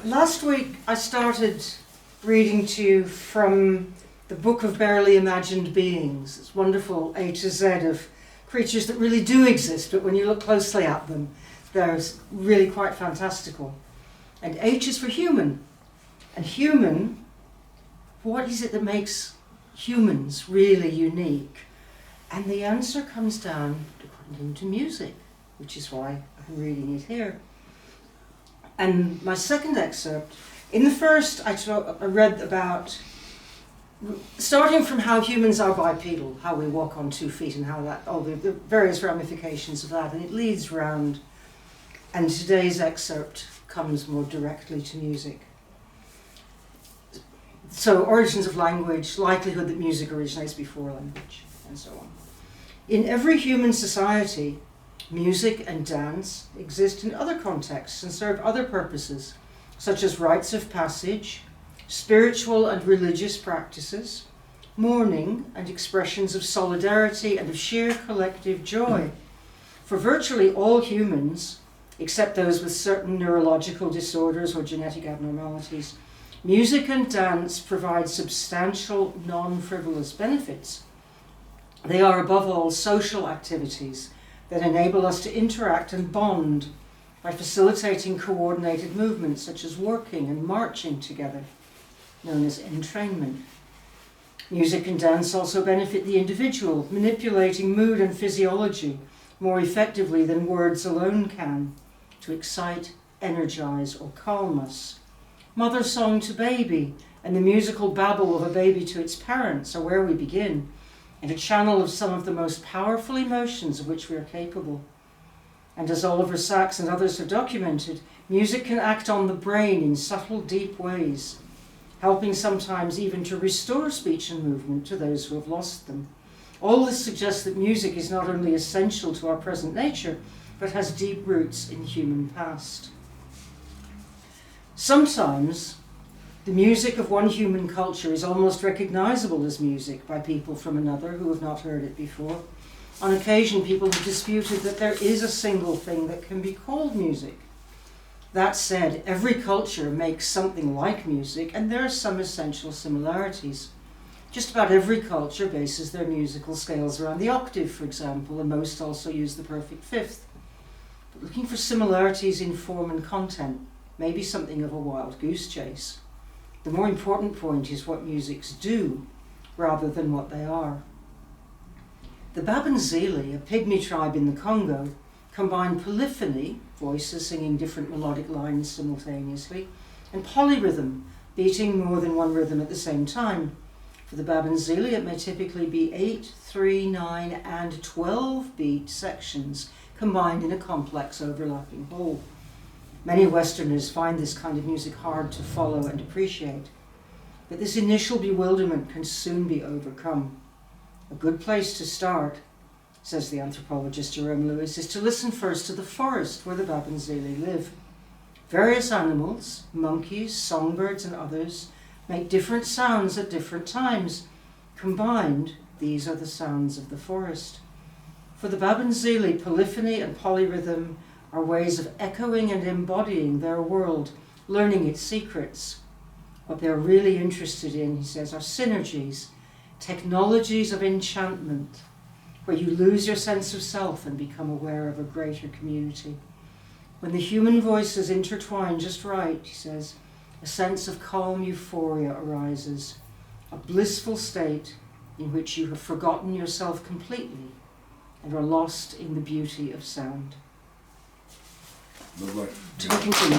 Last week I started reading to you from the book of Barely Imagined Beings. It's wonderful A to Z of creatures that really do exist, but when you look closely at them, they're really quite fantastical. And H is for human. And human, what is it that makes humans really unique? And the answer comes down, according to music, which is why I'm reading it here. And my second excerpt, in the first I read about, starting from how humans are bipedal, how we walk on 2 feet and how that, all the various ramifications of that, and it leads round. And today's excerpt comes more directly to music. So, origins of language, likelihood that music originates before language, and so on. In every human society, music and dance exist in other contexts and serve other purposes, such as rites of passage, spiritual and religious practices, mourning and expressions of solidarity and of sheer collective joy. For virtually all humans, except those with certain neurological disorders or genetic abnormalities, music and dance provide substantial, non-frivolous benefits. They are above all social activities that enable us to interact and bond by facilitating coordinated movements such as working and marching together, known as entrainment. Music and dance also benefit the individual, manipulating mood and physiology more effectively than words alone can, to excite, energize, or calm us. Mother song to baby and the musical babble of a baby to its parents are where we begin, and a channel of some of the most powerful emotions of which we are capable. And as Oliver Sacks and others have documented, music can act on the brain in subtle, deep ways, helping sometimes even to restore speech and movement to those who have lost them. All this suggests that music is not only essential to our present nature, but has deep roots in the human past. Sometimes, the music of one human culture is almost recognizable as music by people from another who have not heard it before. On occasion, people have disputed that there is a single thing that can be called music. That said, every culture makes something like music, and there are some essential similarities. Just about every culture bases their musical scales around the octave, for example, and most also use the perfect fifth. But looking for similarities in form and content may be something of a wild goose chase. The more important point is what musics do, rather than what they are. The Babanzili, a pygmy tribe in the Congo, combine polyphony, voices singing different melodic lines simultaneously, and polyrhythm, beating more than one rhythm at the same time. For the Babanzili, it may typically be 8, 3, 9, and 12 beat sections combined in a complex overlapping whole. Many Westerners find this kind of music hard to follow and appreciate, but this initial bewilderment can soon be overcome. A good place to start, says the anthropologist Jerome Lewis, is to listen first to the forest where the Babanzili live. Various animals, monkeys, songbirds, and others, make different sounds at different times. Combined, these are the sounds of the forest. For the Babanzili, polyphony and polyrhythm are ways of echoing and embodying their world, learning its secrets. What they're really interested in, he says, are synergies, technologies of enchantment, where you lose your sense of self and become aware of a greater community. When the human voices intertwine just right, he says, a sense of calm euphoria arises, a blissful state in which you have forgotten yourself completely and are lost in the beauty of sound. Lovely. To be continued.